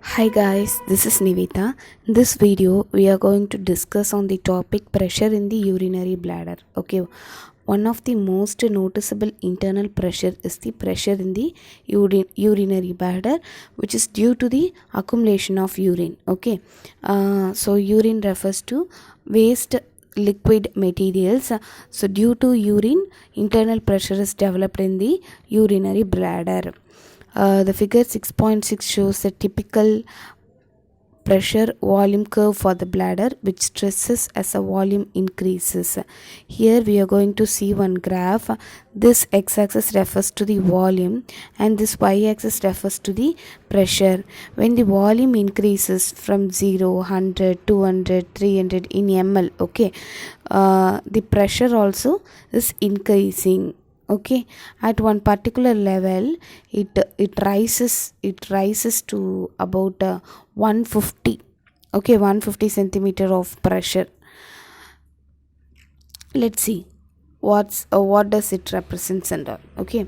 Hi guys, this is Nivita. In this video, we are going to discuss on the topic pressure in the urinary bladder. Okay, one of the most noticeable internal pressure is the pressure in the urinary bladder, which is due to the accumulation of urine. Okay, so urine refers to waste liquid materials. So due to urine, internal pressure is developed in the urinary bladder. The figure 6.6 shows the typical pressure volume curve for the bladder, which stresses as a volume increases. Here we are going to see one graph. This x-axis refers to the volume and this y-axis refers to the pressure. When the volume increases from 0, 100, 200, 300 in ml, okay, the pressure also is increasing. Okay, at one particular level it rises to about 150. Okay, 150 centimeter of pressure. Let's see what does it represents and all. Okay,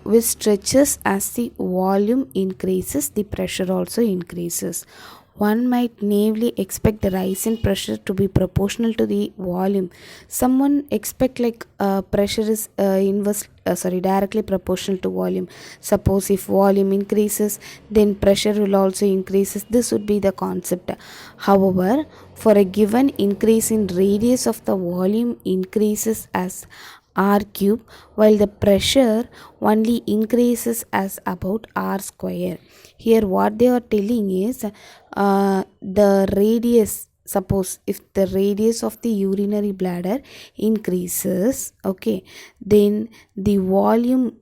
which stretches as the volume increases, the pressure also increases. One might naively expect the rise in pressure to be proportional to the volume. Someone expect like pressure is directly proportional to volume. Suppose if volume increases, then pressure will also increases. This would be the concept. However, for a given increase in radius of the volume increases as r cube, while the pressure only increases as about r square. Here what they are telling is the radius, suppose if the radius of the urinary bladder increases, okay, then the volume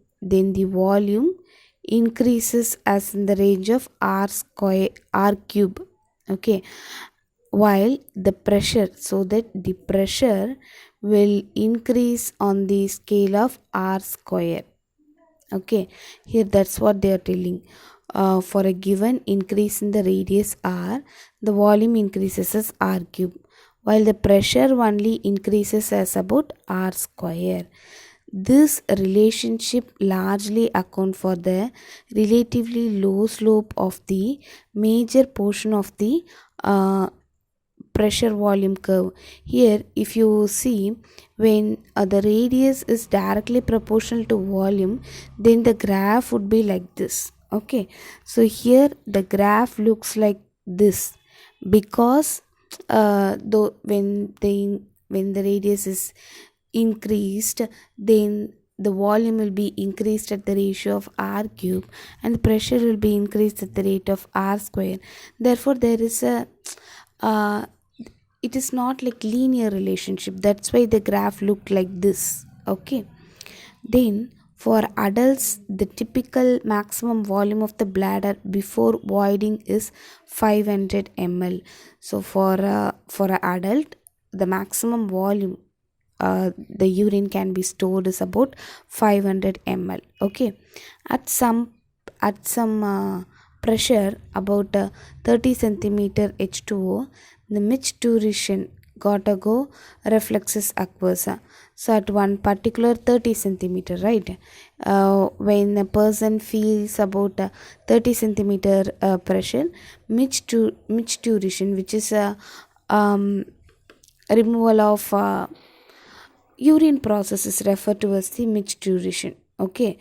increases as in the range of r square, r cube. Okay, while the pressure, so that the pressure will increase on the scale of r square. Okay, here that's what they are telling. For a given increase in the radius r, the volume increases as r cube, while the pressure only increases as about r square. This relationship largely account for the relatively low slope of the major portion of the pressure volume curve. Here if you see, when the radius is directly proportional to volume, then the graph would be like this. Okay, so here the graph looks like this because though when the radius is increased, then the volume will be increased at the ratio of r cube and the pressure will be increased at the rate of r square. Therefore there is a uh, it is not like linear relationship. That's why the graph looked like this. Okay, then for adults, the typical maximum volume of the bladder before voiding is 500 ml. So for an adult, the maximum volume the urine can be stored is about 500 ml. Okay, at some pressure about 30 centimeter H2O, the maturation gotta go reflexes aquosa. So at one particular 30 centimeter, right, when a person feels about 30 centimeter pressure, maturation, which is a removal of urine process, is referred to as the maturation. Okay,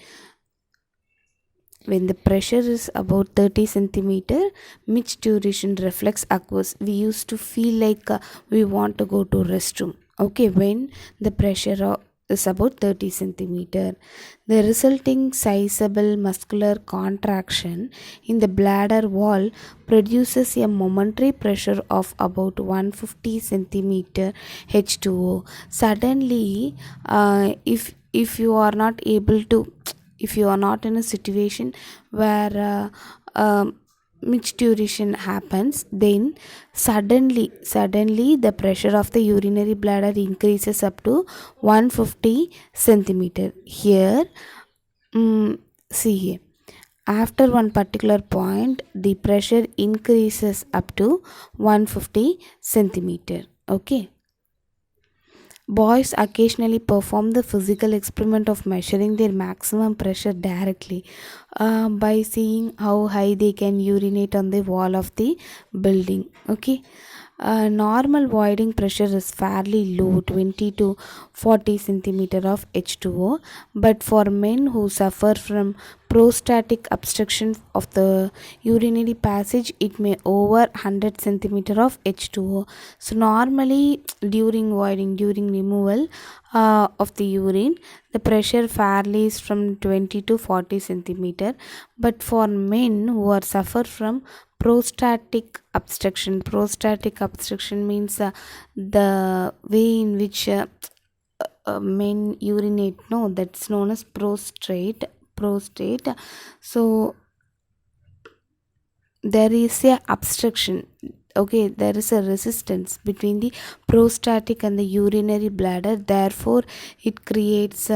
when the pressure is about 30 centimeter, maturation reflex occurs. We used to feel like we want to go to restroom. Okay, when the pressure is about 30 centimeter, the resulting sizable muscular contraction in the bladder wall produces a momentary pressure of about 150 centimeter H2O. Suddenly, if you are not able to, if you are not in a situation where maturation happens, then suddenly the pressure of the urinary bladder increases up to 150 centimeter. Here, see here, after one particular point the pressure increases up to 150 centimeter. Okay, Boys occasionally perform the physical experiment of measuring their maximum pressure directly by seeing how high they can urinate on the wall of the building. Okay, normal voiding pressure is fairly low, 20 to 40 centimeter of H2O, but for men who suffer from prostatic obstruction of the urinary passage, it may over 100 centimeter of H2O. So normally during voiding, during removal of the urine, the pressure fairly is from 20 to 40 centimeter, but for men who are suffer from prostatic obstruction means the way in which men urinate, no, that's known as prostate. So there is a obstruction, okay, there is a resistance between the prostatic and the urinary bladder, therefore it creates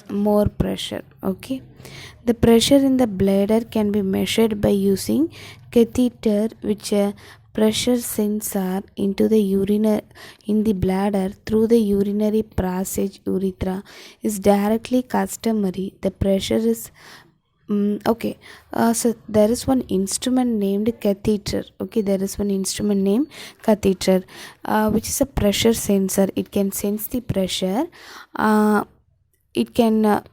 more pressure. Okay, the pressure in the bladder can be measured by using catheter, which a pressure sensor into the in the bladder through the urinary passage urethra is directly customary. The pressure is okay, so there is one instrument named catheter. Okay, there is one instrument named catheter, which is a pressure sensor. It can sense the pressure. It can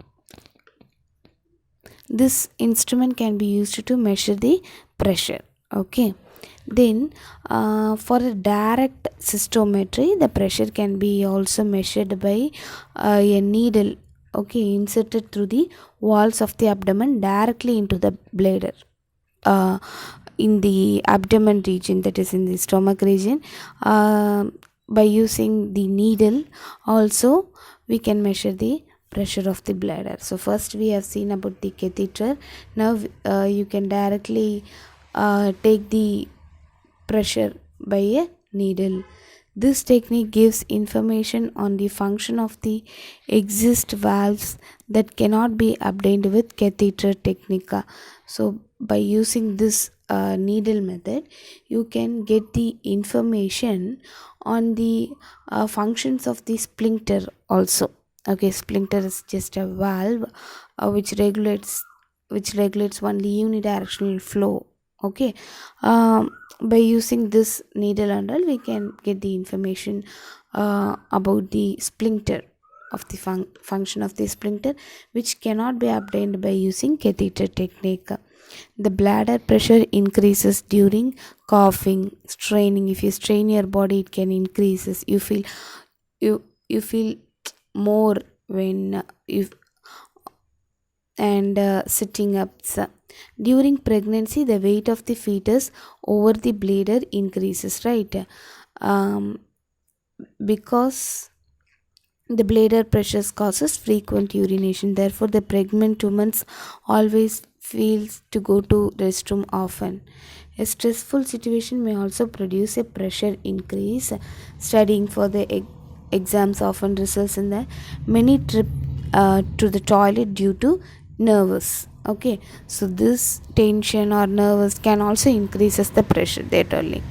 This instrument can be used to measure the pressure. Okay, then for a direct cystometry, the pressure can be also measured by a needle, okay, inserted through the walls of the abdomen directly into the bladder, uh, in the abdomen region, that is in the stomach region. By using the needle also we can measure the pressure of the bladder. So first we have seen about the catheter. Now you can directly take the pressure by a needle. This technique gives information on the function of the exist valves that cannot be obtained with catheter technique. So by using this needle method, you can get the information on the functions of the sphincter also. Okay, sphincter is just a valve which regulates only unidirectional flow. Okay, by using this needle and all, we can get the information about the sphincter of the function of the sphincter, which cannot be obtained by using catheter technique. The bladder pressure increases during coughing, straining. If you strain your body, it can increases. You feel more when you and sitting up. During pregnancy, the weight of the fetus over the bladder increases, right? um, because the bladder pressures causes frequent urination, therefore the pregnant woman always feels to go to restroom often. A stressful situation may also produce a pressure increase. Studying for the exams often results in the many trip to the toilet due to nervous. Okay, so this tension or nervous can also increases the pressure, they're telling.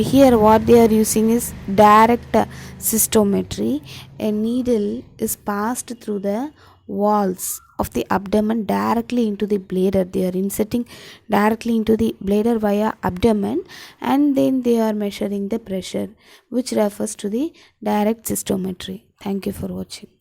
Here what they are using is direct cystometry. A needle is passed through the walls of the abdomen directly into the bladder. They are inserting directly into the bladder via abdomen, and then they are measuring the pressure, which refers to the direct cystometry. Thank you for watching.